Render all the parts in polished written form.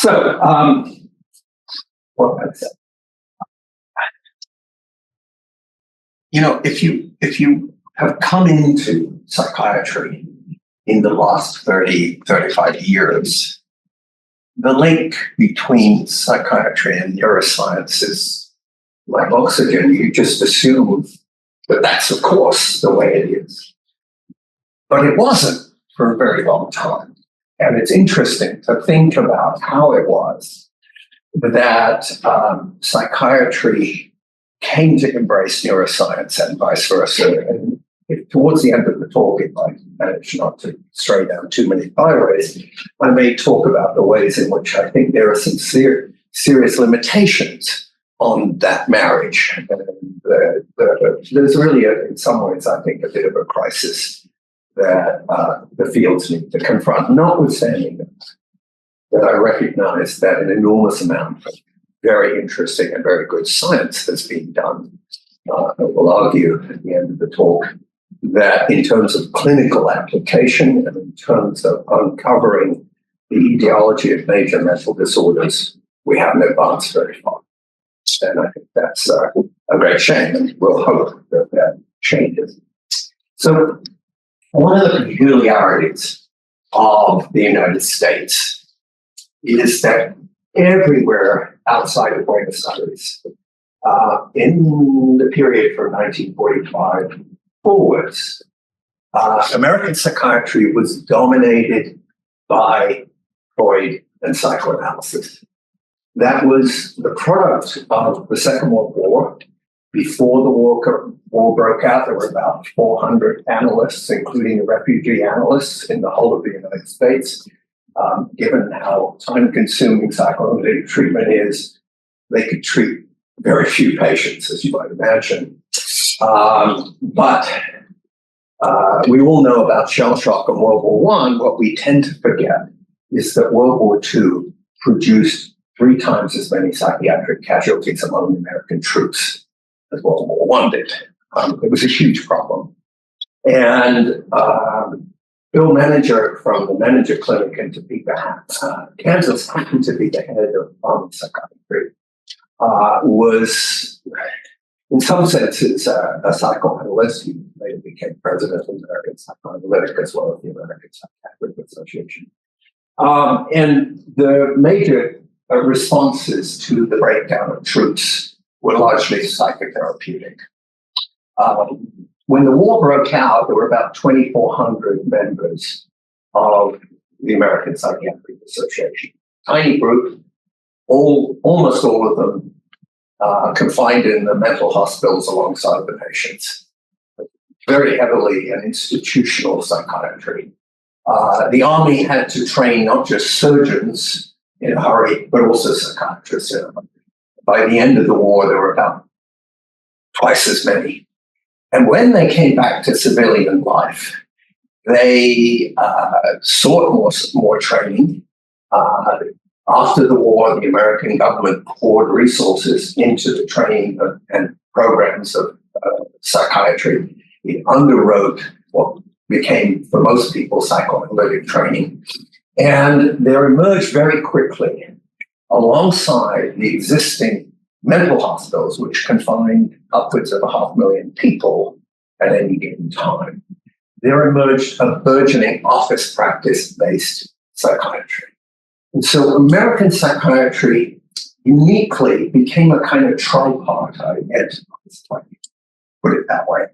So, what can I say? If you have come into psychiatry in the last 30, 35 years, the link between psychiatry and neuroscience is like oxygen. You just assume that that's, of course, the way it is. But it wasn't for a very long time. And it's interesting to think about how it was that psychiatry came to embrace neuroscience and vice versa. And towards the end of the talk, if I manage not to stray down too many byways, I may talk about the ways in which I think there are some serious limitations on that marriage. And there's really, in some ways, I think, a bit of a crisis that the fields need to confront, notwithstanding that I recognize that an enormous amount of very interesting and very good science that's being done. I will argue at the end of the talk that in terms of clinical application and in terms of uncovering the etiology of major mental disorders, we haven't advanced very far. And I think that's a great shame, and we'll hope that that changes. So one of the peculiarities of the United States is that everywhere outside of Buenos Aires, in the period from 1945 forwards, American psychiatry was dominated by Freud and psychoanalysis. That was the product of the Second World War. Before the war broke out, there were about 400 analysts, including refugee analysts, in the whole of the United States. Given how time-consuming psychoanalytic treatment is, they could treat very few patients, as you might imagine. But we all know about shell shock and World War I. What we tend to forget is that World War II produced 3 times as many psychiatric casualties among American troops as World War I did. It was a huge problem. And Bill Manager from the Manager Clinic in Topeka, Kansas, happened to be the head of psychiatry, was, in some senses, a psychoanalyst. He later became president of the American Psychoanalytic as well as the American Psychiatric Association. And the major responses to the breakdown of troops were largely psychotherapeutic. When the war broke out, there were about 2,400 members of the American Psychiatric Association. Tiny group, almost all of them confined in the mental hospitals alongside the patients. Very heavily an institutional psychiatry. The Army had to train not just surgeons in a hurry, but also psychiatrists in a hurry. By the end of the war, there were about twice as many. And when they came back to civilian life, they sought more training. After the war, the American government poured resources into the training and programs of psychiatry. It underwrote what became, for most people, psychoanalytic training. And there emerged very quickly, alongside the existing mental hospitals, which confined upwards of 500,000 people at any given time, there emerged a burgeoning office practice-based psychiatry. And so American psychiatry uniquely became a kind of tripartite enterprise, if I can put it that way.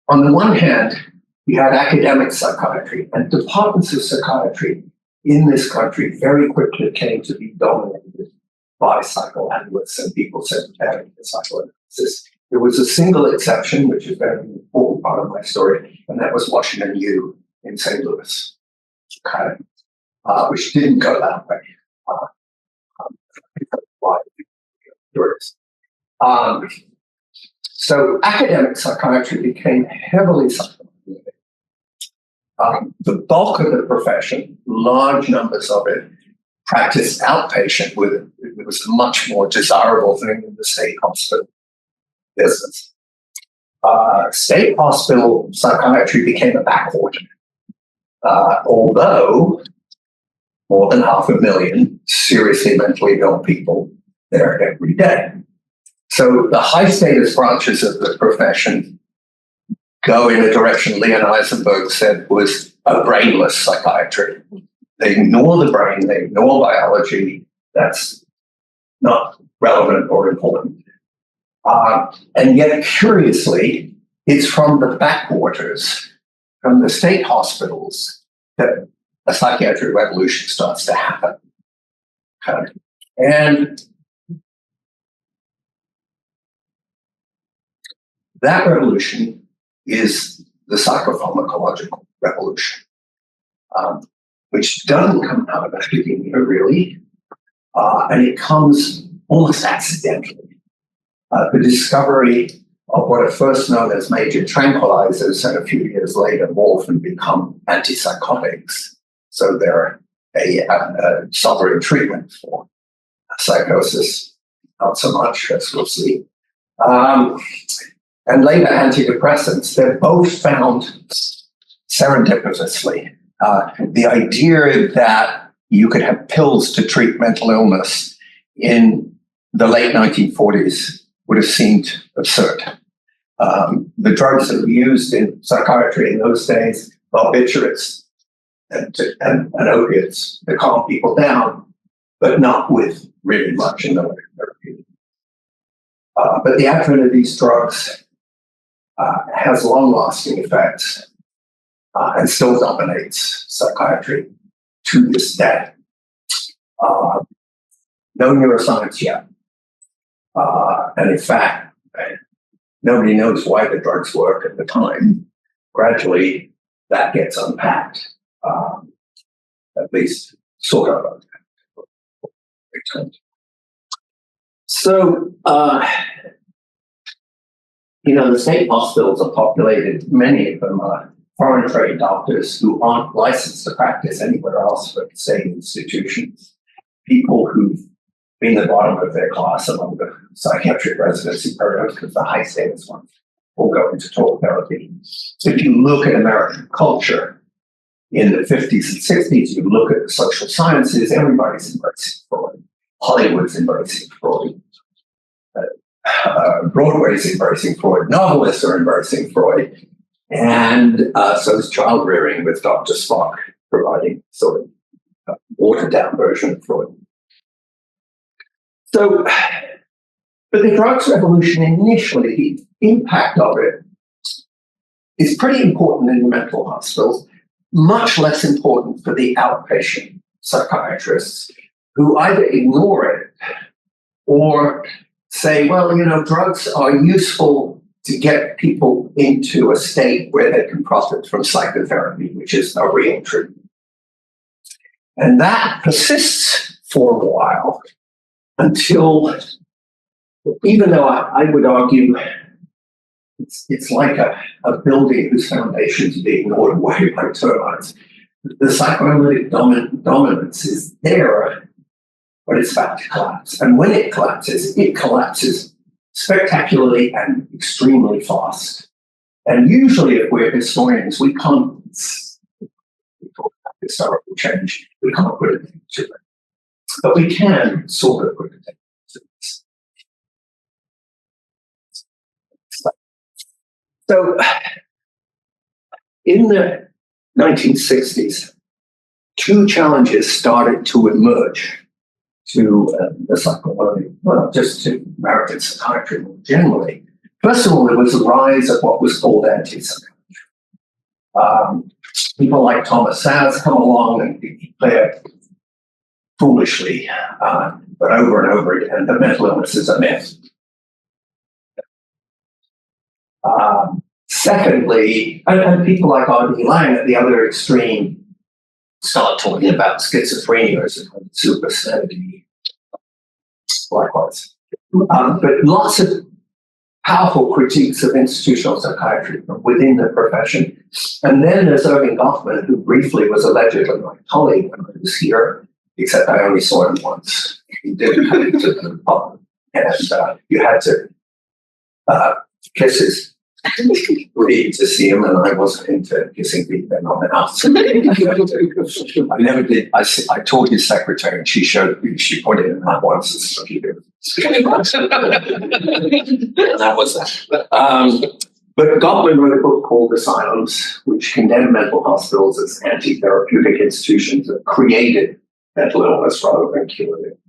On the one hand, you had academic psychiatry, and departments of psychiatry in this country very quickly came to be dominated by psychoanalysts and people sympathetic to psychoanalysis. There was a single exception, which is a very important part of my story, and that was Washington U in St. Louis, which didn't go that way. So academic psychiatry became heavily psychoanalytic. The bulk of the profession, large numbers of it, practiced outpatient with it. It was a much more desirable thing in the state hospital business. State hospital psychiatry became a backwater, although more than 500,000 seriously mentally ill people there every day. So the high status branches of the profession go in a direction Leon Eisenberg said was a brainless psychiatry. They ignore the brain, they ignore biology. That's not relevant or important. And yet, curiously, it's from the backwaters, from the state hospitals, that a psychiatric revolution starts to happen. Okay. And that revolution is the psychopharmacological revolution, which doesn't come out of academia, really, and it comes almost accidentally. The discovery of what are first known as major tranquilizers and a few years later morph and become antipsychotics. So they're a sovereign treatment for psychosis, not so much, as we'll see. And later antidepressants, they're both found serendipitously. The idea that you could have pills to treat mental illness in the late 1940s would have seemed absurd. The drugs that were used in psychiatry in those days, barbiturates and opiates, to calm people down, but not with really much in the way of therapy. But the advent of these drugs has long-lasting effects and still dominates psychiatry to this day. No neuroscience yet. And in fact, nobody knows why the drugs work at the time. Gradually, that gets unpacked, at least sort of unpacked. So, the state hospitals are populated, many of them are foreign trade doctors who aren't licensed to practice anywhere else but state institutions, people who've been the bottom of their class among the psychiatric residency programs because the high status ones will go into talk therapy. So if you look at American culture in the 50s and 60s, you look at the social sciences, everybody's embracing Freud. Hollywood's embracing Freud. Broadway's embracing Freud. Novelists are embracing Freud. And so is child rearing with Dr. Spock providing sort of a watered down version of Freud. So, but the drugs revolution initially, the impact of it is pretty important in the mental hospitals, much less important for the outpatient psychiatrists who either ignore it or say, well, drugs are useful to get people into a state where they can profit from psychotherapy, which is a real treatment. And that persists for a while until, even though I would argue it's like a building whose foundations are being gnawed away by termites. The psychoanalytic dominance is there, but it's about to collapse. And when it collapses spectacularly and extremely fast. And usually, if we're historians, we can't talk about historical change. We can't put it to it. But we can sort of put it to this. So, in the 1960s, two challenges started to emerge to the psychoanalytic, well, just to American psychiatry more generally. First of all, there was a rise of what was called anti-psychiatry. People like Thomas Saz come along and declare foolishly, but over and over again, that mental illness is a myth. Secondly, and people like R.D. Laing at the other extreme start talking about schizophrenia as a super sanity. Likewise. But lots of powerful critiques of institutional psychiatry from within the profession. And then there's Irving Goffman, who briefly was allegedly my colleague when I was here, except I only saw him once. He didn't come into the pub, and you had to kiss his agreed to see him, and I wasn't into kissing people on the house. I never did. I told his secretary, and she pointed it out once. And that was that. But Gottman wrote a book called Asylums, which condemned mental hospitals as anti-therapeutic institutions that created mental illness rather than cured it.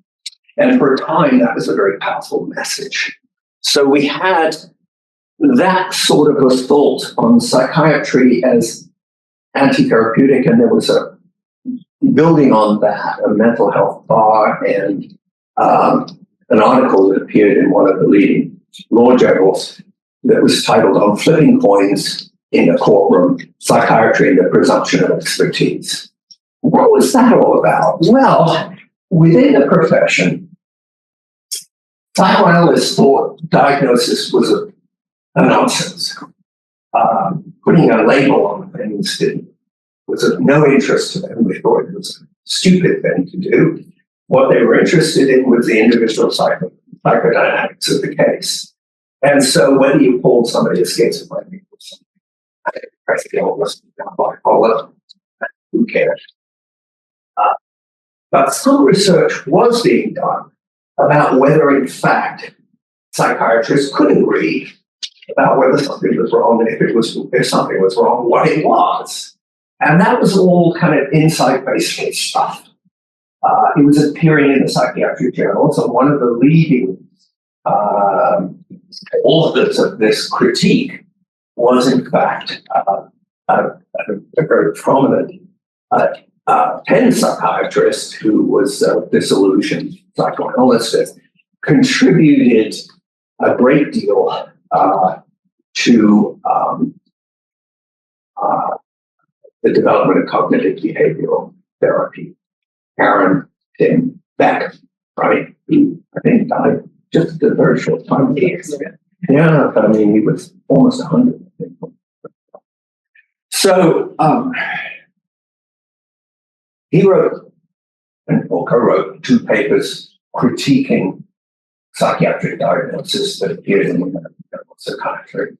And for a time, that was a very powerful message. So we had that sort of assault on psychiatry as anti-therapeutic, and there was a building on that, a mental health bar, and an article that appeared in one of the leading law journals that was titled "On Flipping Coins in a Courtroom: Psychiatry and the Presumption of Expertise." What was that all about? Well, within the profession, psychoanalysts thought diagnosis was a nonsense. Putting a label on things was of no interest to them. They thought it was a stupid thing to do. What they were interested in was the individual psychodynamics of the case. And so whether you called somebody a schizophrenic or something, who cares? But some research was being done about whether, in fact, psychiatrists could agree about whether something was wrong, and if something was wrong, what it was. And that was all kind of insight-based stuff. It was appearing in the Psychiatry journals, and one of the leading authors of this critique was, in fact, a very prominent Penn psychiatrist who was a disillusioned psychoanalyst, contributed a great deal to the development of cognitive behavioral therapy. Aaron Tim Beck, right? Who I think died just a very short time ago. Yeah, but I mean, he was almost 100, I think. So he wrote or co-wrote 2 papers critiquing psychiatric diagnosis that appeared in the American Journal of Psychiatry.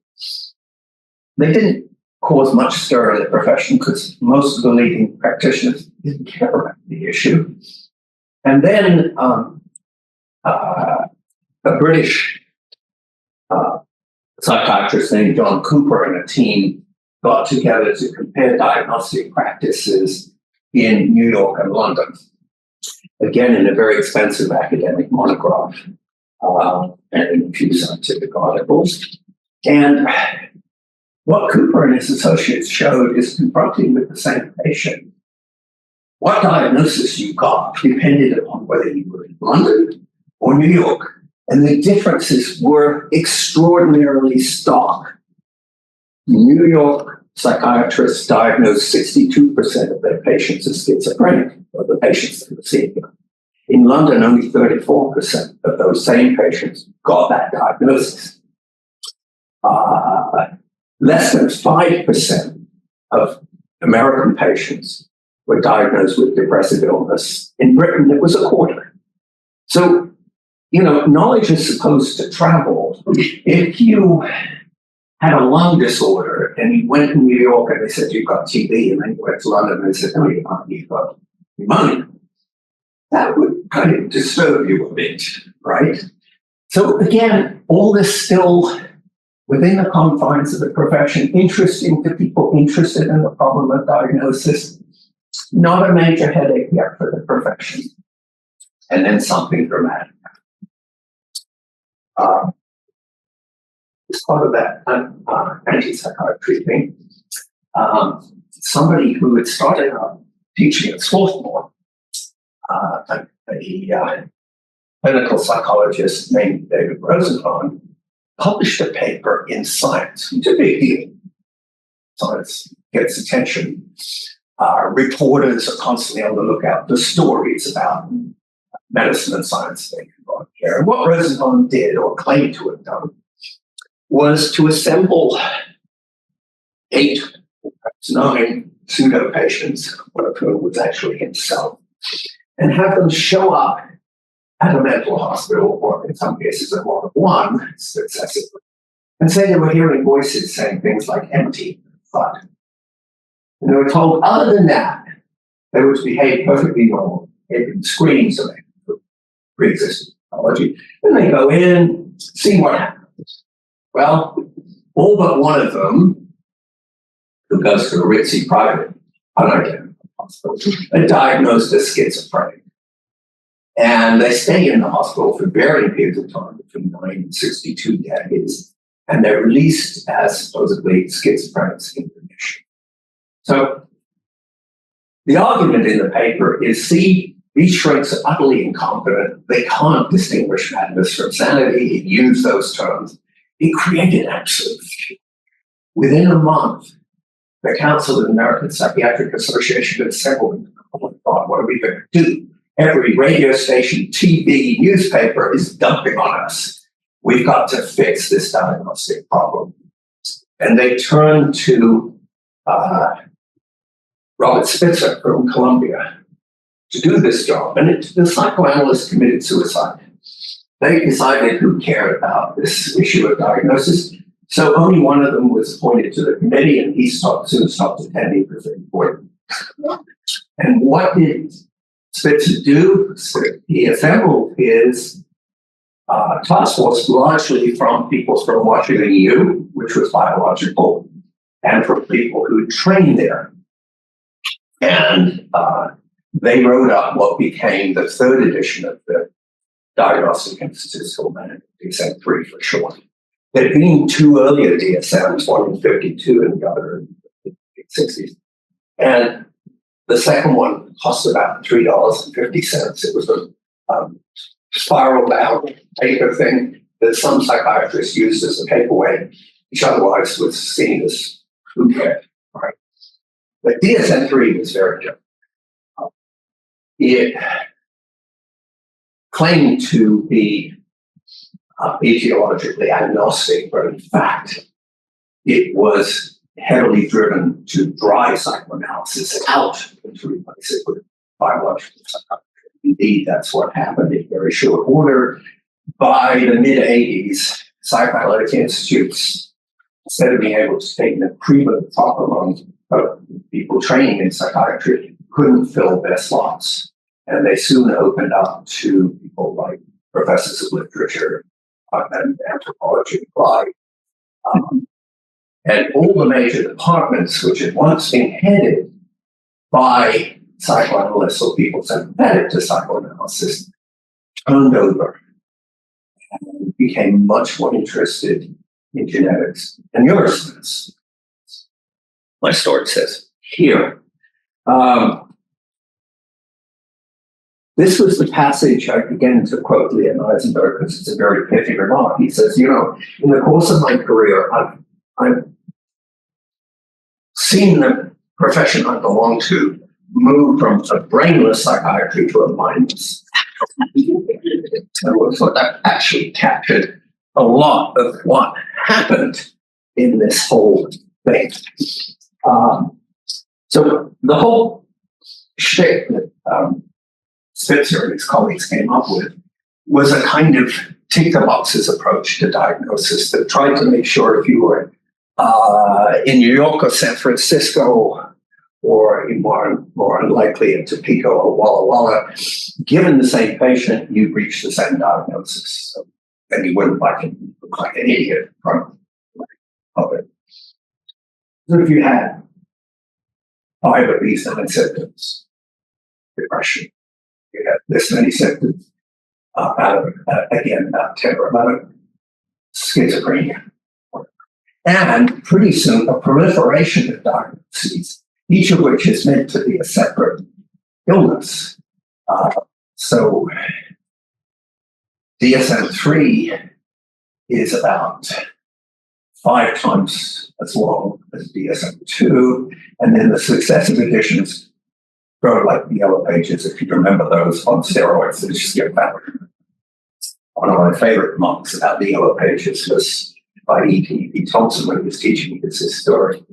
They didn't cause much stir in the profession because most of the leading practitioners didn't care about the issue. And then a British psychiatrist named John Cooper and a team got together to compare diagnostic practices in New York and London, again in a very expensive academic monograph and in a few scientific articles. And what Cooper and his associates showed is confronting with the same patient. What diagnosis you got depended upon whether you were in London or New York. And the differences were extraordinarily stark. New York psychiatrists diagnosed 62% of their patients as schizophrenic, or the patients that were seeing them. In London, only 34% of those same patients got that diagnosis. Less than 5% of American patients were diagnosed with depressive illness. In Britain, it was a quarter. So, knowledge is supposed to travel. If you had a lung disorder and you went to New York and they said you've got TB, and then you went to London and they said, no, you've got pneumonia, that would kind of disturb you a bit, right? So again, all this still within the confines of the profession, interesting to people interested in the problem of diagnosis, not a major headache yet for the profession. And then something dramatic. As part of that anti-psychiatry thing, somebody who had started out teaching at Swarthmore, a clinical psychologist named David Rosenthal, published a paper in Science. It's a big deal. Science gets attention. Reporters are constantly on the lookout for stories about medicine and science they can care. And what Rosenthal did, or claimed to have done, was to assemble 8, perhaps 9 pseudo patients, one of whom was actually himself, and have them show up at a mental hospital, or in some cases at one successively, and say they were hearing voices saying things like empty, but. And they were told, other than that, they would behave perfectly normal. They've been screening so they pre-existing pathology. Then they go in, see what happens. Well, all but one of them, who goes to a ritzy private, unidentified hospital, are diagnosed as schizophrenic. And they stay in the hospital for varying periods of time, between 9 and 62 days, and they're released as supposedly schizophrenics in remission. So the argument in the paper is, see, these shrinks are utterly incompetent. They can't distinguish madness from sanity. It used those terms. It created absolute fear. Within a month, the Council of the American Psychiatric Association had settled into the thought, what are we going to do? Every radio station, TV, newspaper is dumping on us. We've got to fix this diagnostic problem. And they turned to Robert Spitzer from Columbia to do this job. And the psychoanalyst committed suicide. They decided who cared about this issue of diagnosis. So only one of them was appointed to the committee, and he soon stopped attending because they important. And what did Spitzer do? He assembled his task force largely from people from Washington U, which was biological, and from people who trained there. And they wrote up what became the third edition of the Diagnostic and Statistical Manual, DSM-III for short. There had been two earlier DSMs, one in 52 and the other in the 60s. And the second one cost about $3.50. It was a spiral bound paper thing that some psychiatrists used as a paperweight, which otherwise was seen as food debt. Right? But DSM-III was very different. It claimed to be etiologically agnostic, but in fact, it was heavily driven to drive psychoanalysis out and to replace it with biological psychiatry. Indeed, that's what happened in very short order. By the mid-'80s, psychoanalytic institutes, instead of being able to take the prevalent top among people training in psychiatry, couldn't fill their slots. And they soon opened up to people like professors of literature and anthropology applied. And all the major departments, which had once been headed by psychoanalysts or people sympathetic to psychoanalysis, turned over and became much more interested in genetics and neuroscience. My story says here. This was the passage, again, to quote Leon Eisenberg, because it's a very pithy remark. He says, in the course of my career, I've seen the profession I belong to move from a brainless psychiatry to a mindless. So that actually captured a lot of what happened in this whole thing. So the whole shtick that Spitzer and his colleagues came up with was a kind of tick-the-boxes approach to diagnosis that tried to make sure if you were in New York or San Francisco or more unlikely in Topeka or Walla Walla, given the same patient, you'd reach the same diagnosis. So, and you wouldn't look like an idiot in front of it. So if you had 5 of these 9 symptoms, depression, you had this many symptoms, about 10 or 11, schizophrenia. And pretty soon, a proliferation of diagnoses, each of which is meant to be a separate illness. So DSM-III is about 5 times as long as DSM-II, and then the successive editions grow like the Yellow Pages, if you remember those, on steroids. They just get better. One of my favorite remarks about the Yellow Pages was by E.T. Thompson when he was teaching his historic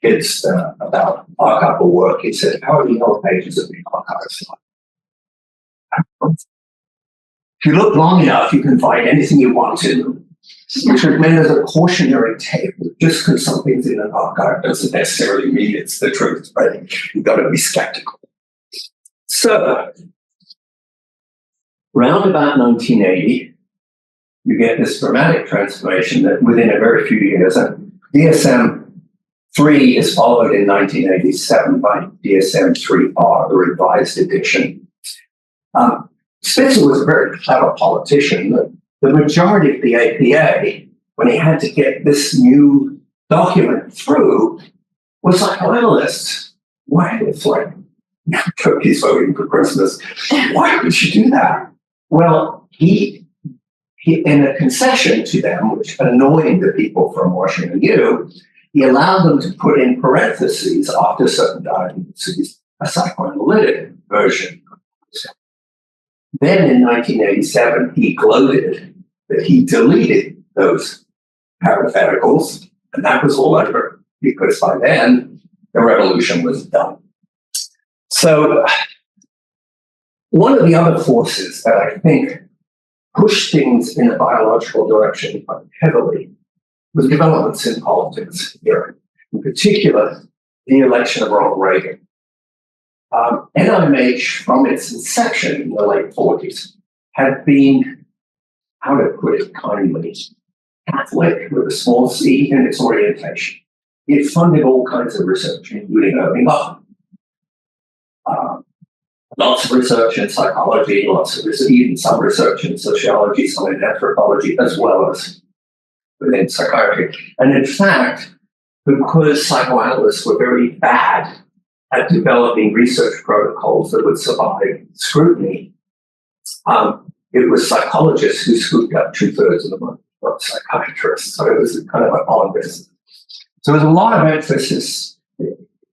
kids about archival work. He said, how are the Yellow Pages of the archives like? If you look long enough, you can find anything you want in them. which was meant as a cautionary tale. Just because something's in an archive doesn't necessarily mean it's the truth, right? You've got to be skeptical. So, round about 1980, you get this dramatic transformation that within a very few years, and DSM-III is followed in 1987 by DSM-III-R, the revised edition. Spitzer was a very clever politician. The majority of the APA, when he had to get this new document through, was psychoanalysts. Why it's like, turkey's voting for Christmas. Why would you do that? Well, he in a concession to them, which annoyed the people from Washington U, he allowed them to put in parentheses after certain diagnoses a psychoanalytic version. Then in 1987, he gloated that he deleted those parentheticals, and that was all over, because by then, the revolution was done. So, one of the other forces that I think pushed things in a biological direction quite heavily was developments in politics here. In particular, the election of Ronald Reagan. NIMH, from its inception in the late 40s, had been, how to put it kindly, Catholic with a small c in its orientation. It funded all kinds of research, including early modern. Lots of research in psychology, lots of research, even some research in sociology, some in anthropology, as well as within psychiatry. And in fact, because psychoanalysts were very bad at developing research protocols that would survive scrutiny, it was psychologists who scooped up 2/3 of the money, not psychiatrists. So it was kind of an odd business. So there was a lot of emphasis,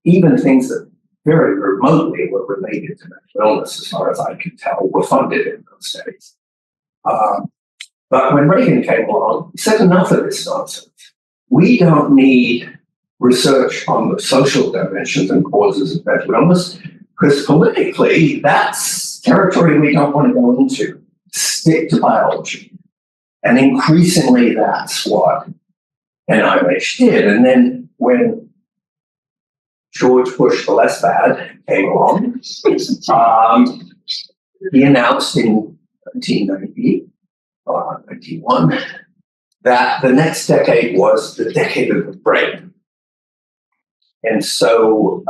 even things that very remotely were related to mental illness, as far as I can tell, were funded in those days. But when Reagan came along, he said enough of this nonsense. We don't need research on the social dimensions and causes of mental illness, because politically, that's territory we don't want to go into. Stick to biology. And increasingly, that's what NIMH did. And then when George Bush, the less bad, came along, he announced in 1990, 91, that the next decade was the decade of the brain. And so,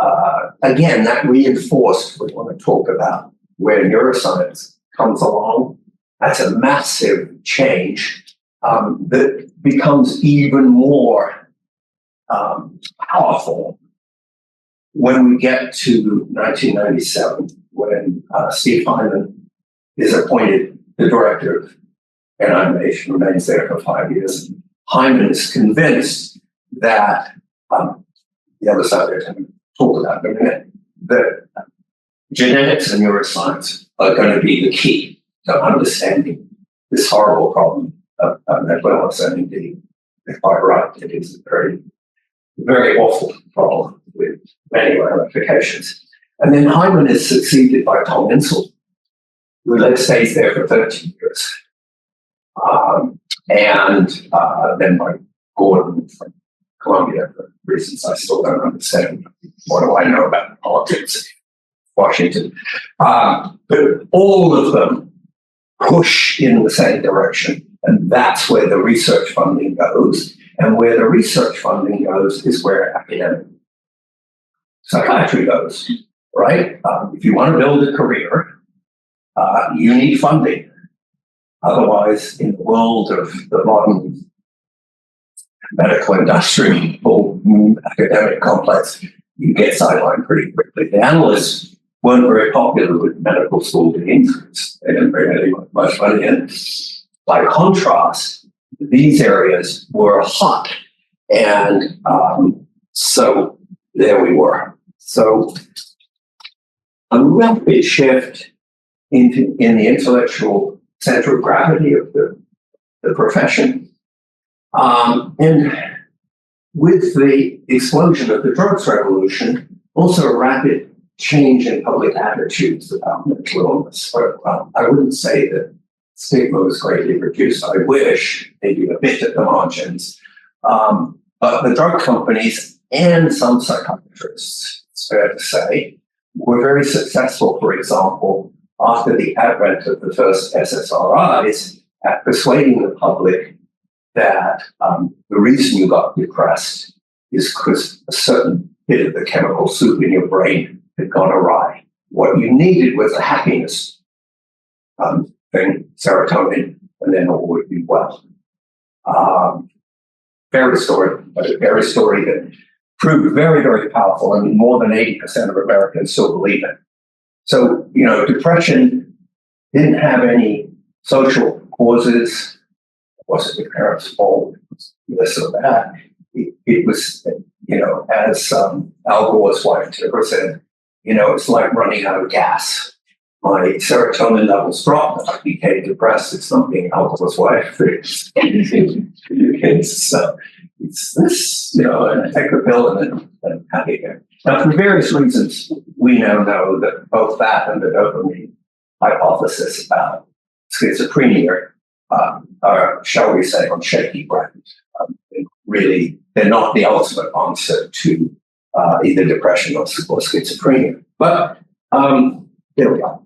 again, that reinforced what we want to talk about, where neuroscience comes along. That's a massive change that becomes even more powerful when we get to 1997, when Steve Hyman is appointed the director of NIMH, remains there for 5 years. Hyman is convinced that the other side there, I'm going to talk about in a minute, that genetics and neuroscience are going to be the key to understanding this horrible problem of mental illness. And indeed, if I'm right, it is a very, very awful problem with many ramifications. And then Hyman is succeeded by Tom Insel, who stays there for 13 years. And then by Gordon from Columbia, for reasons I still don't understand. What do I know about politics in Washington? But all of them push in the same direction. And that's where the research funding goes. And where the research funding goes is where academic psychiatry goes, right? If you want to build a career, you need funding. Otherwise, in the world of the modern medical industrial academic complex, you get sidelined pretty quickly. The analysts weren't very popular with medical school deans. They didn't bring any much money in. By contrast, these areas were hot. And so there we were. So a rapid shift in the intellectual center of gravity of the profession. And with the explosion of the drugs revolution, also a rapid change in public attitudes about mental illness. I wouldn't say that stigma was greatly reduced. I wish, maybe a bit at the margins. But the drug companies and some psychiatrists, it's fair to say, were very successful, for example, after the advent of the first SSRIs, at persuading the public that the reason you got depressed is because a certain bit of the chemical soup in your brain had gone awry. What you needed was a happiness thing, serotonin, and then all would be well. Fairy story, but a fairy story that proved very, very powerful. I mean, more than 80% of Americans still believe it. So, depression didn't have any social causes. It wasn't the parents' fault, it was this or that. It was, as Al Gore's wife, Tara, said, it's like running out of gas. My serotonin levels dropped, I became depressed. It's not being Al Gore's wife. It's this, and I take the pill and then I'm happy again. Now, for various reasons, we now know that both that and the dopamine hypothesis about schizophrenia are, shall we say, on shaky ground. Really, they're not the ultimate answer to either depression or schizophrenia. But here we are.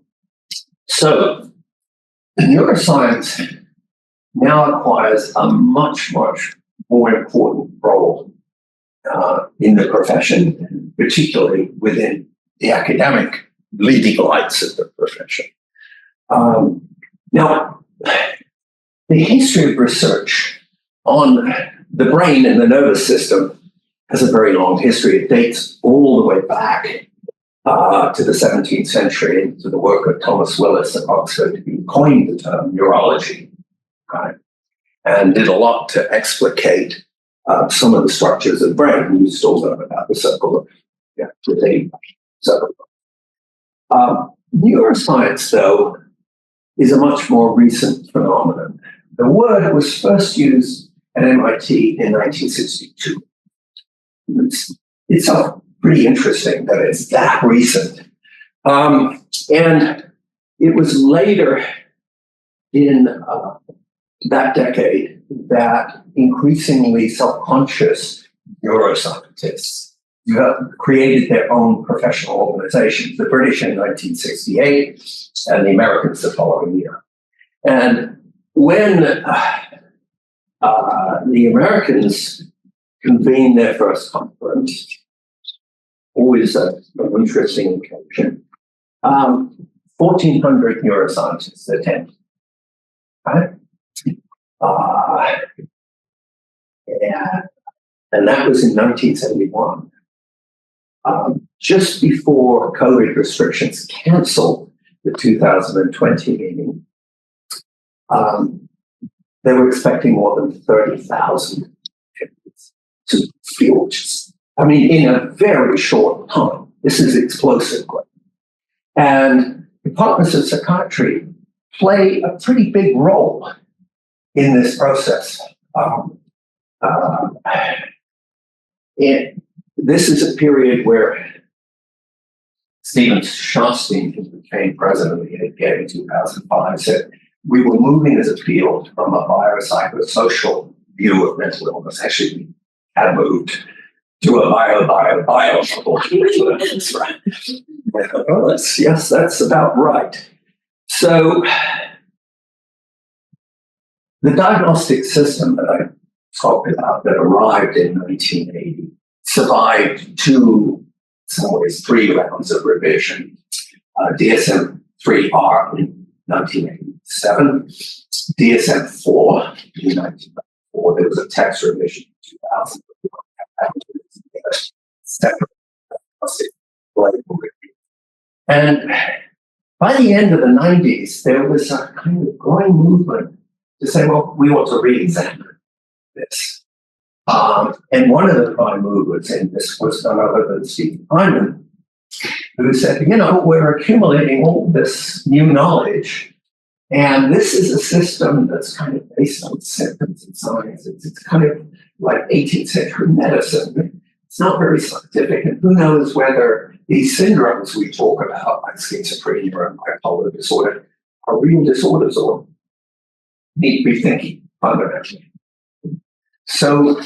So, neuroscience now acquires a much, much more important role in the profession, particularly within the academic leading lights of the profession. Now, the history of research on the brain and the nervous system has a very long history. It dates all the way back to the 17th century, and to the work of Thomas Willis at Oxford, who coined the term neurology, right? And did a lot to explicate some of the structures of the brain. You still know about the circle of the circle. Neuroscience, though, is a much more recent phenomenon. The word was first used at MIT in 1962. It's pretty interesting that it's that recent. And it was later in that decade that increasingly self-conscious neuroscientists created their own professional organizations, the British in 1968 and the Americans the following year. And when the Americans convened their first conference, always an interesting occasion, 1,400 neuroscientists attended. Right? And that was in 1971. Just before COVID restrictions canceled the 2020 meeting, they were expecting more than 30,000 to feel just, in a very short time. This is explosive growth. And departments of psychiatry play a pretty big role in this process. This is a period where Stephen Shostin, who became president of the APA in 2005, said we were moving as a field from a biopsychosocial view of mental illness. Actually, we had moved to a bio. That's right. Well, yes, that's about right. So the diagnostic system that I talked about that arrived in 1980 survived some ways, 3 rounds of revision. DSM-III in 1987, DSM-IV in 1994. There was a text revision in 2000. Separate label review. And by the end of the 90s, there was a kind of growing movement to say, well, we want to re-examine this. And one of the prime movers in this was none other than Stephen Hyman, who said, we're accumulating all this new knowledge, and this is a system that's kind of based on symptoms and science. It's kind of like 18th century medicine. It's not very scientific, and who knows whether these syndromes we talk about, like schizophrenia and bipolar disorder, are real disorders or need rethinking fundamentally. So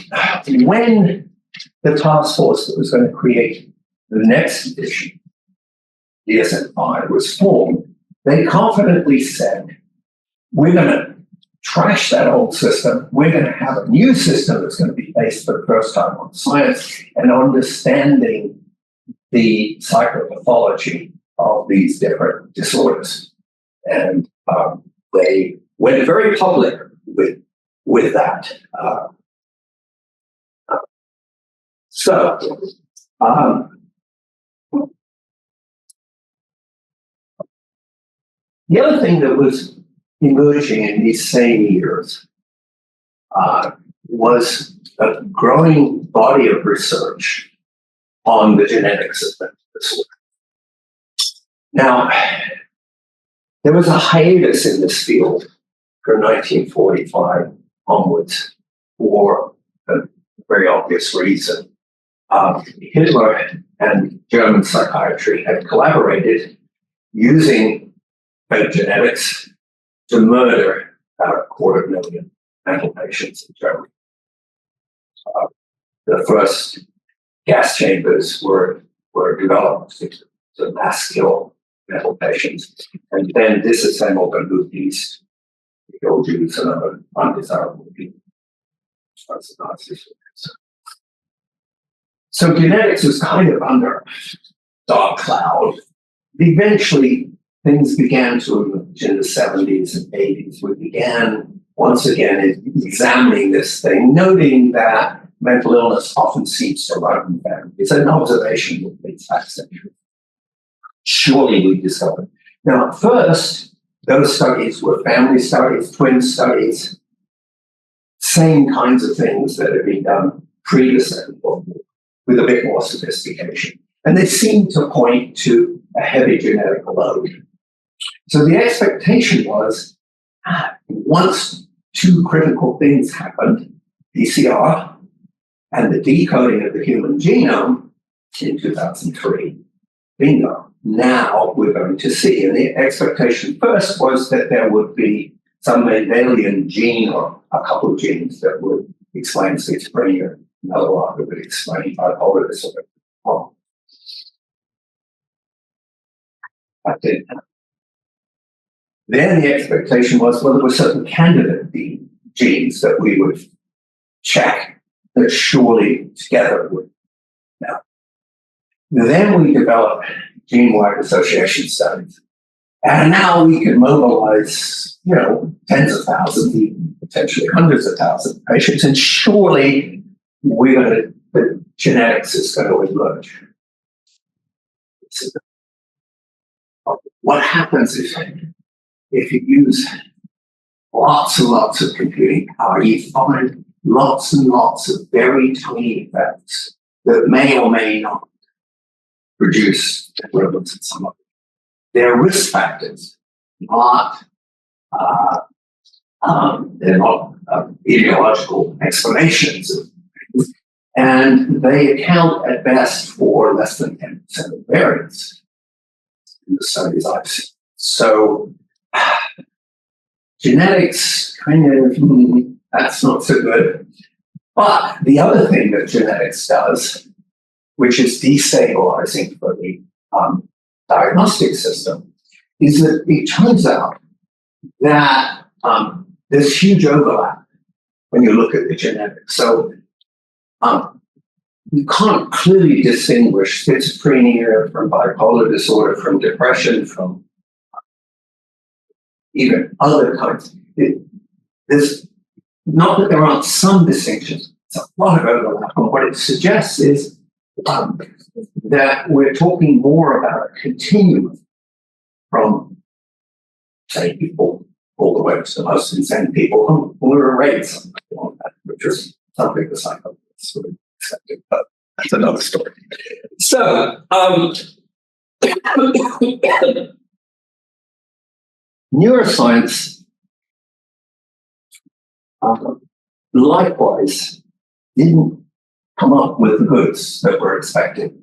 when the task force that was going to create the next edition, DSM-III, was formed, they confidently said, we're going to trash that old system. We're going to have a new system that's going to be based for the first time on science and understanding the psychopathology of these different disorders. And they went very public with that. The other thing that was emerging in these same years was a growing body of research on the genetics of mental disorder. Now, there was a hiatus in this field from 1945 onwards for a very obvious reason. Hitler and German psychiatry had collaborated using fake genetics to murder about 250,000 mental patients in Germany. The first gas chambers were developed to mass kill mental patients, and then disassembled and moved east to kill Jews and other undesirable people. That's the Nazis. So genetics was kind of under a dark cloud. Eventually, things began to emerge in the 70s and 80s. We began, once again, examining this thing, noting that mental illness often seems to run in families. It's an observation that dates back centuries. Surely we discovered. Now, at first, those studies were family studies, twin studies, same kinds of things that had been done previously, with a bit more sophistication. And they seemed to point to a heavy genetic load. So the expectation was, once two critical things happened, PCR and the decoding of the human genome in 2003, bingo. Now we're going to see. And the expectation first was that there would be some Mendelian gene or a couple of genes that would explain schizophrenia. Another one that would explain bipolar disorder. Well, that didn't happen. Then the expectation was, well, there were certain candidate genes that we would check that surely together would. Now, then we developed gene-wide association studies. And now we can mobilize, tens of thousands, even potentially hundreds of thousands of patients, and surely the genetics is going to emerge. What happens if you use lots and lots of computing power? You find lots and lots of very tiny effects that may or may not produce equivalence in some of them. They're risk factors, they're not ideological explanations of things, and they account at best for less than 10% of variance in the studies I've seen. So genetics that's not so good. But the other thing that genetics does, which is destabilizing for the diagnostic system, is that it turns out that there's huge overlap when you look at the genetics. So you can't clearly distinguish schizophrenia from bipolar disorder, from depression, from even other kinds. There's not that there aren't some distinctions, it's a lot of overlap. And what it suggests is that we're talking more about a continuum from, say, people all the way to the most insane people who are raised something like that, which is something the psychoanalysts would have accepted, but that's another story. So, neuroscience likewise didn't come up with the goods that were expected.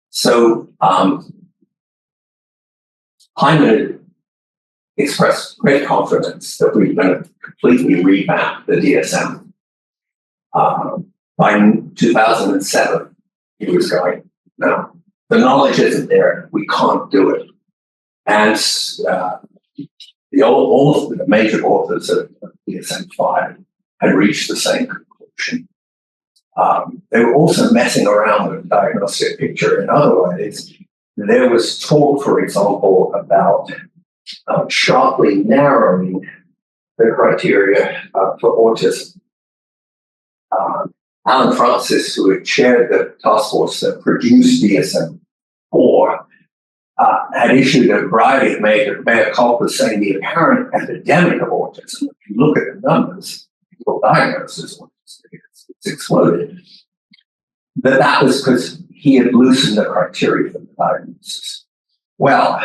So I'm going to expressed great confidence that we're going to completely revamp the DSM. By 2007, he was going, no, the knowledge isn't there. We can't do it. And all of the major authors of DSM-III had reached the same conclusion. They were also messing around with the diagnostic picture in other ways. There was talk, for example, about sharply narrowing the criteria for autism. Alan Francis, who had chaired the task force that produced DSM-IV, had issued a variety of mea culpa saying the apparent epidemic of autism, if you look at the numbers, people diagnosed as autistic, it's exploded. That was because he had loosened the criteria for the diagnosis. Well,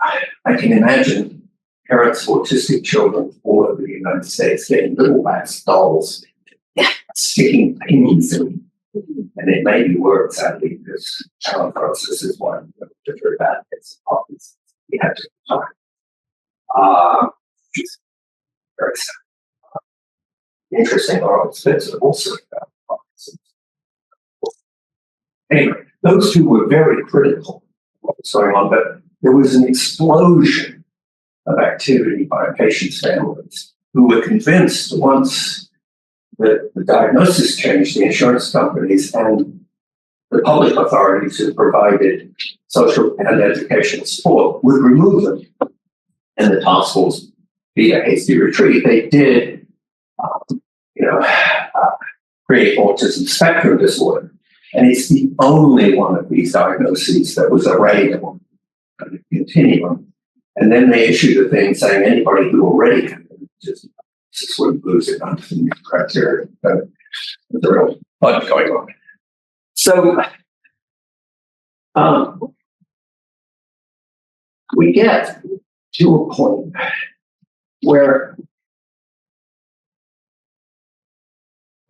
I can imagine parents of autistic children all over the United States getting little wax dolls, sticking pins in, and it made me work, sadly, because Alan Francis is one of the very bad case of Parkinson's. He had to retire. Just very sad. Interesting, Laurel Spencer also about Parkinson's. Anyway, those two were very critical of what was going on, but there was an explosion of activity by patients' families who were convinced once that the diagnosis changed, the insurance companies and the public authorities who provided social and educational support would remove them. And the task force, via hasty retreat, they did, create autism spectrum disorder. And it's the only one of these diagnoses that was arrayed on a continuum. And then they issued a thing saying anybody who already had autism would lose it under the new criteria. There's a real fun going on. So we get to a point where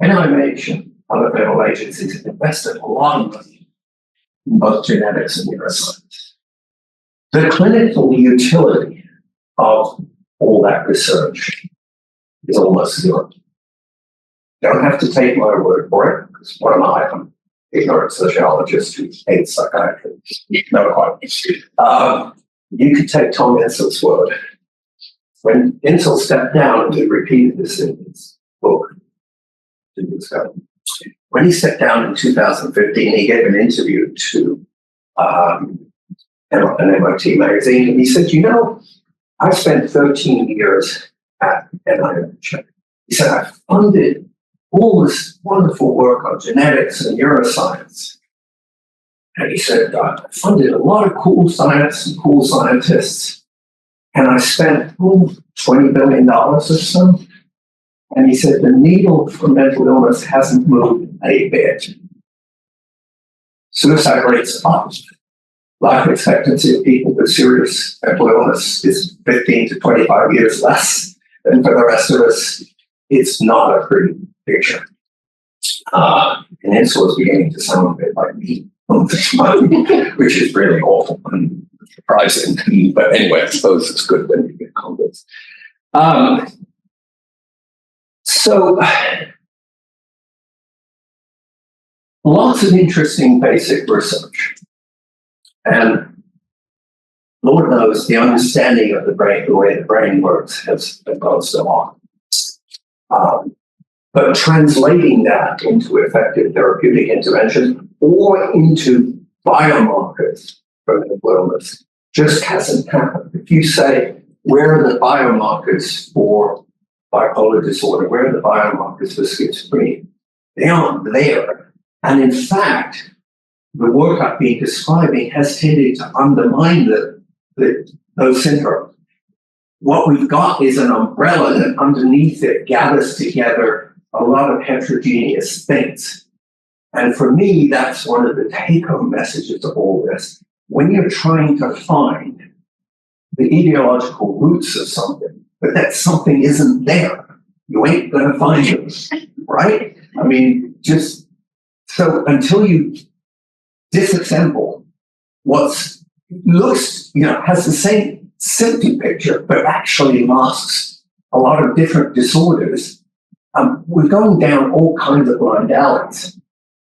NIH and other federal agencies have invested a lot of money in both genetics and neuroscience. The clinical utility of all that research is almost zero. You don't have to take my word for it, because what am I? I'm an ignorant sociologist who hates psychiatry. No, quite. You could take Tom Insel's word. When Insel stepped down, and he repeated this in his book, when he stepped down in 2015, he gave an interview to an MIT magazine, and he said, I spent 13 years at NIH. He said, I funded all this wonderful work on genetics and neuroscience. And he said, I funded a lot of cool science and cool scientists. And I spent $20 billion or so. And he said, the needle for mental illness hasn't moved a bit. Suicide rates are up. Life expectancy of people with serious mental illness is 15 to 25 years less than for the rest of us. It's not a pretty picture. And Insel is beginning to sound a bit like me all the time, which is really awful and surprising. But anyway, I suppose it's good when you get converts. So, lots of interesting basic research. And Lord knows the understanding of the brain, the way the brain works, has gone so on. But translating that into effective therapeutic intervention or into biomarkers for mental illness just hasn't happened. If you say, where are the biomarkers for bipolar disorder? Where are the biomarkers for schizophrenia? They aren't there. And in fact, the work I've been describing has tended to undermine those syndromes. What we've got is an umbrella that underneath it gathers together a lot of heterogeneous things. And for me, that's one of the take-home messages of all this. When you're trying to find the ideological roots of something, but that something isn't there, you ain't going to find it, right? I mean, just so until you disassemble what looks, has the symptom picture, but actually masks a lot of different disorders. We're going down all kinds of blind alleys.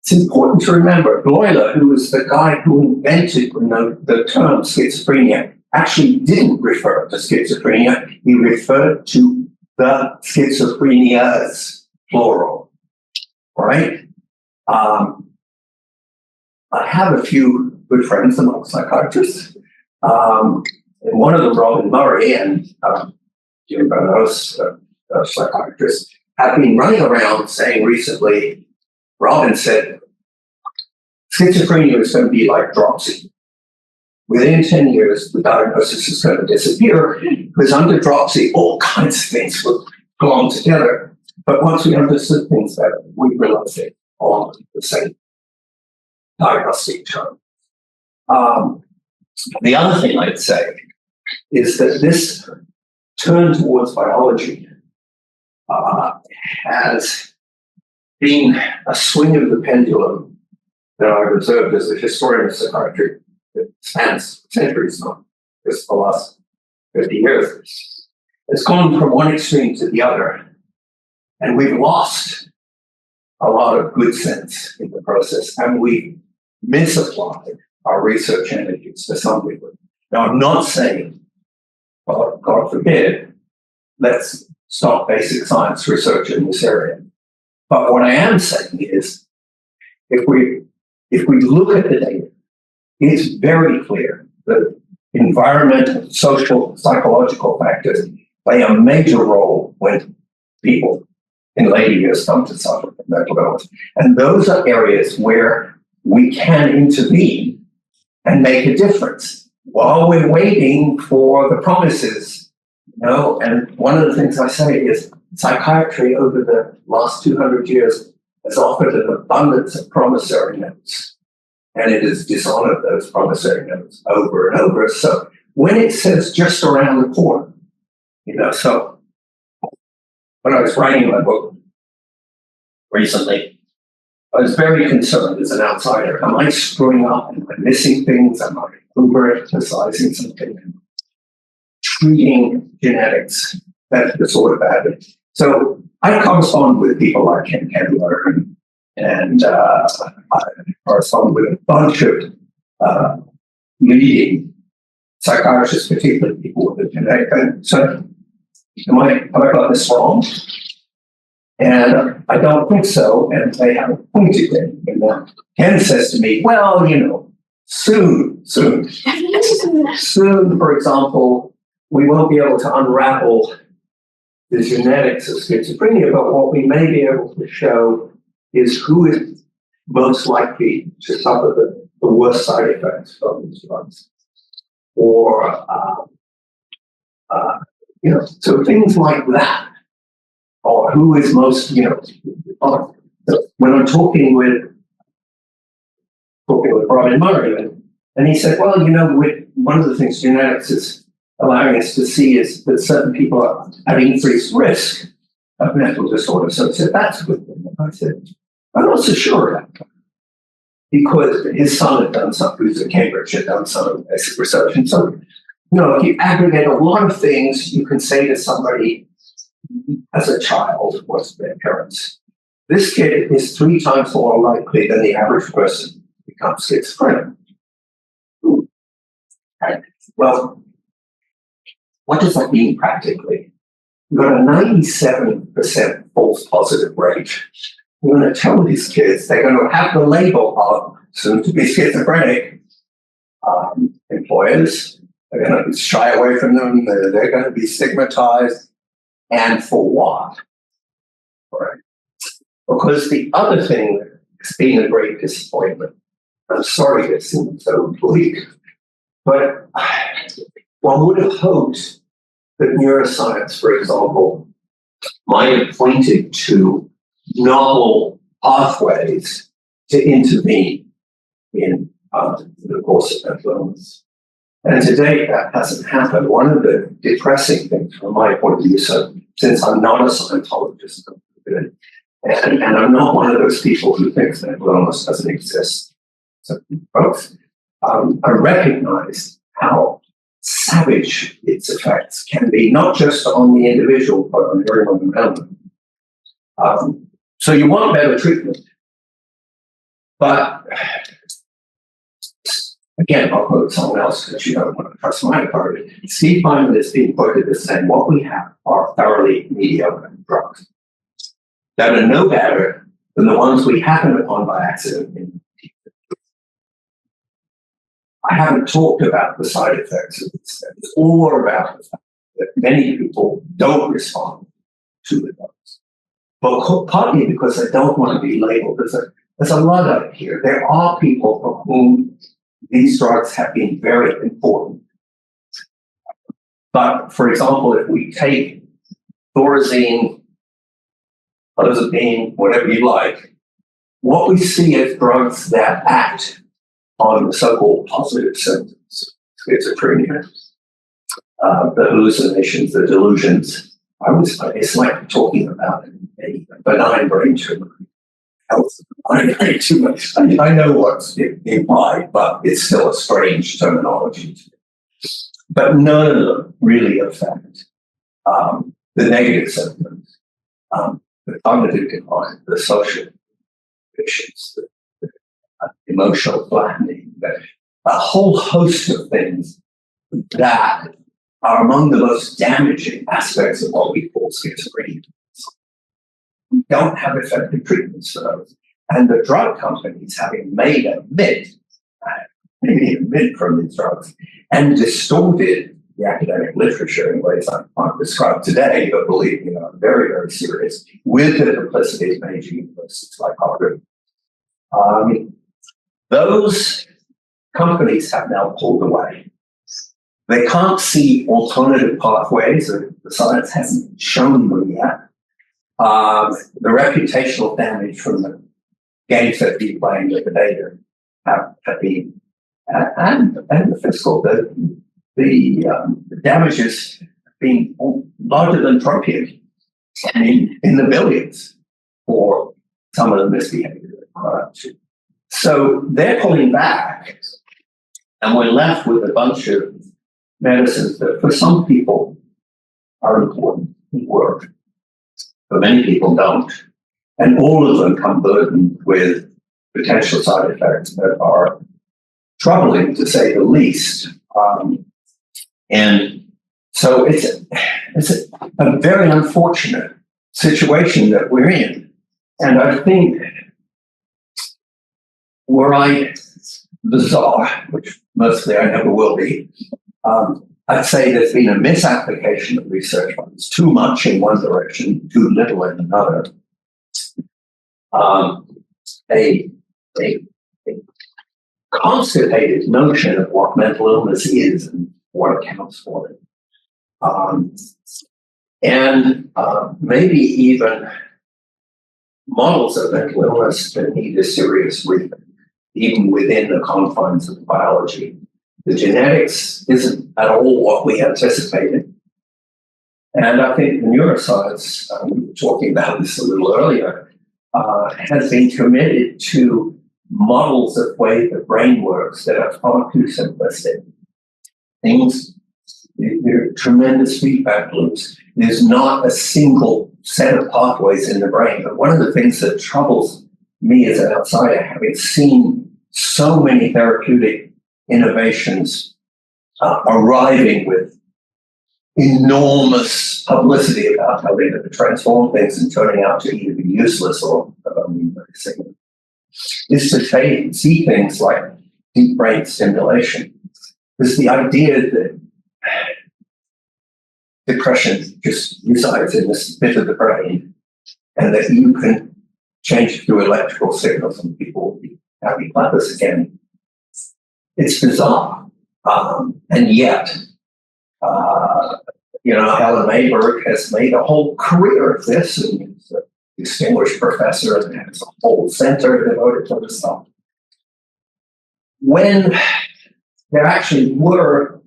It's important to remember, Bloiler, who was the guy who invented the term schizophrenia, actually didn't refer to schizophrenia. He referred to the schizophrenias, plural, right? I have a few good friends among psychiatrists. And one of them, Robin Murray, and Jim Bernos, a psychiatrist, have been running around saying recently, Robin said, schizophrenia is going to be like dropsy. Within 10 years, the diagnosis is going to disappear because under dropsy, all kinds of things will belong together. But once we understood things better, we realized they all are the same diagnostic term. The other thing I'd say is that this turn towards biology has been a swing of the pendulum that I've observed as a historian of psychiatry that spans centuries now, just the last 50 years. It's gone from one extreme to the other, and we've lost a lot of good sense in the process, and we misapplied our research energies to some degree. Now, I'm not saying, well, God forbid, let's stop basic science research in this area. But what I am saying is, if we look at the data, it's very clear that environmental, social, psychological factors play a major role when people in later years come to suffer from mental illness. And those are areas where we can intervene and make a difference while we're waiting for the promises. And one of the things I say is psychiatry over the last 200 years has offered an abundance of promissory notes, and it has dishonored those promissory notes over and over. So when it says just around the corner, so when I was writing my book recently, I was very concerned as an outsider. Am I screwing up? Am I missing things? Am I over-emphasizing something? Treating genetics, that disorder badly. So I correspond with people like Ken Kendler, and I correspond with a bunch of leading psychiatrists, particularly people with a genetic. And so, have I got this wrong? And I don't think so, and they haven't pointed it. And Ken says to me, well, soon, for example, we won't be able to unravel the genetics of schizophrenia, but what we may be able to show is who is most likely to suffer the worst side effects from these drugs. Or, so things like that. Or who is most, when I'm talking with Robin Murray, and he said, well, one of the things genetics is allowing us to see is that certain people are at increased risk of mental disorder. So he said, that's a good thing. And I said, I'm not so sure about that. Because his son had done something, who's at Cambridge, had done some basic research. And so, if you aggregate a lot of things, you can say to somebody as a child, what's their parents? This kid is 3 times more likely than the average person to become schizophrenic. Right. Well, what does that mean practically? You've got a 97% false positive rate. You're going to tell these kids they're going to have the label of soon to be schizophrenic. Employers are going to shy away from them. They're going to be stigmatized. And for what? Right. Because the other thing that's been a great disappointment, I'm sorry it seems so bleak, but one would have hoped that neuroscience, for example, might have pointed to novel pathways to intervene in the course of mental illness. And to date, that hasn't happened. One of the depressing things from my point of view, so since I'm not a Scientologist, and I'm not one of those people who thinks mental illness doesn't exist, so folks, I recognize how savage its effects can be, not just on the individual, but on everyone around them. So you want better treatment. But again, I'll quote someone else because you don't want to trust my part. Steve Feynman is being quoted as saying, what we have are thoroughly mediocre drugs that are no better than the ones we happened upon by accident. I haven't talked about the side effects of this. It's all about the fact that many people don't respond to the drugs. But partly because they don't want to be labeled. There's a lot of it here. There are people for whom these drugs have been very important. But for example, if we take Thorazine, clozapine, whatever you like, what we see is drugs that act on the so-called positive symptoms, schizophrenia, the hallucinations, the delusions. It's like talking about a benign brain tumor. I know what's implied, but it's still a strange terminology to me. But none of them really affect the negative symptoms, the cognitive decline, the social issues, the emotional flattening, a whole host of things that are among the most damaging aspects of what we call schizophrenia. We don't have effective treatments for those. And the drug companies, having made a myth from these drugs and distorted the academic literature in ways I can't describe today, but believe me, are very, very serious, with the complicity of major universities like Harvard. Those companies have now pulled away. They can't see alternative pathways, or the science hasn't shown them yet. The reputational damage from the games that people playing with the data have been, and the fiscal, the damages have been larger than Trumpian, in the billions for some of the misbehavior. So they're pulling back, and we're left with a bunch of medicines that for some people are important and work, but many people don't. And all of them come burdened with potential side effects that are troubling, to say the least. And so it's a very unfortunate situation that we're in. And I think were I the czar, which mostly I never will be, I'd say there's been a misapplication of research funds, too much in one direction, too little in another. A constipated notion of what mental illness is and what accounts for it. And maybe even models of mental illness that need a serious rethink, even within the confines of biology. The genetics isn't at all what we anticipated. And I think the neuroscience, we were talking about this a little earlier, has been committed to models of way the brain works that are far too simplistic. Things, there are tremendous feedback loops. There's not a single set of pathways in the brain. But one of the things that troubles me as an outsider, having seen so many therapeutic innovations arriving with enormous publicity about how they're going to transform things and turning out to either be useless or very significant, is to see things like deep brain stimulation. There's the idea that depression just resides in this bit of the brain and that you can change it through electrical signals and people will be happy about this again. It's bizarre. And yet, Helen Mayberg has made a whole career of this, and is a distinguished professor and has a whole center devoted to this stuff. When there actually were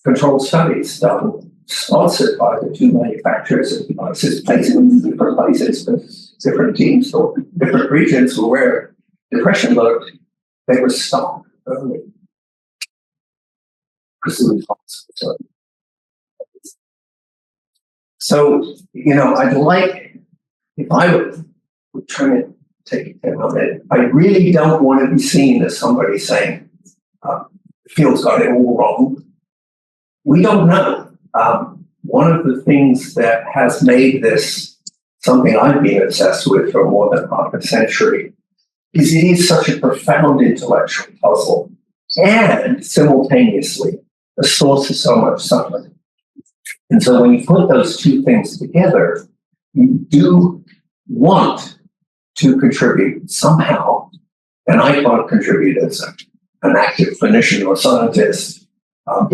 controlled studies done, sponsored by the two manufacturers of devices, placed in different places, different teams or different regions where depression looked, they were stopped early. pursuing hospital. So, I'd like, if I were trying to take it down on it, I really don't want to be seen as somebody saying, Phil's got it all wrong. We don't know. One of the things that has made this something I've been obsessed with for more than half a century is it is such a profound intellectual puzzle and simultaneously a source of so much suffering. And so when you put those two things together, you do want to contribute somehow, and I can't contribute as an active clinician or scientist, but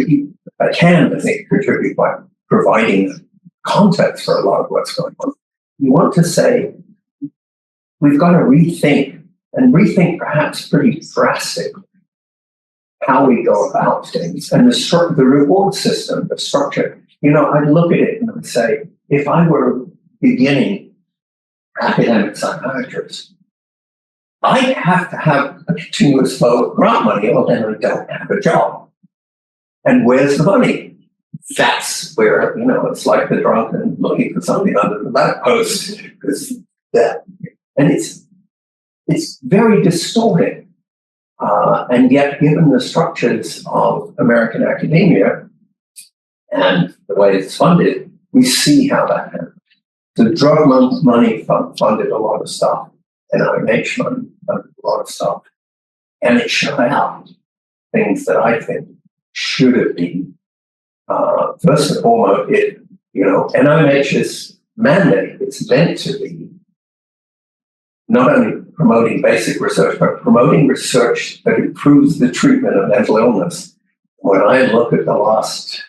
I can, I think, contribute by providing context for a lot of what's going on. You want to say, we've got to rethink perhaps pretty drastically how we go about things. And the reward system, the structure, I'd look at it and I'd say, if I were beginning academic psychiatrist, I'd have to have a continuous flow of grant money, or then I don't have a job. And where's the money? That's where, it's like the drunken looking for something under the lamppost. And it's very distorted. And yet, given the structures of American academia and the way it's funded, we see how that happens. The drug money funded a lot of stuff, and NIH money funded a lot of stuff. And it shut out things that I think should have been, first and foremost, NIH's mandate, it's meant to be not only promoting basic research, but promoting research that improves the treatment of mental illness. When I look at the last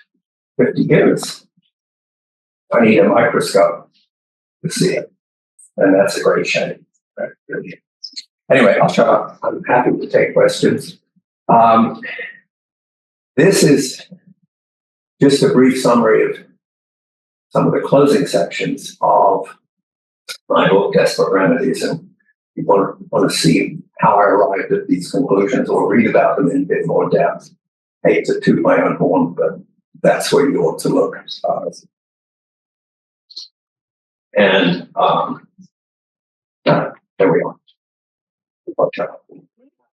50 years, I need a microscope to see it. And that's a great shame. Really. Anyway, I'll shut up. I'm happy to take questions. This is just a brief summary of some of the closing sections of my book, Desperate Remedies. And you want to see how I arrived at these conclusions or read about them in a bit more depth. I hate to toot my own horn, but that's where you ought to look. There we are.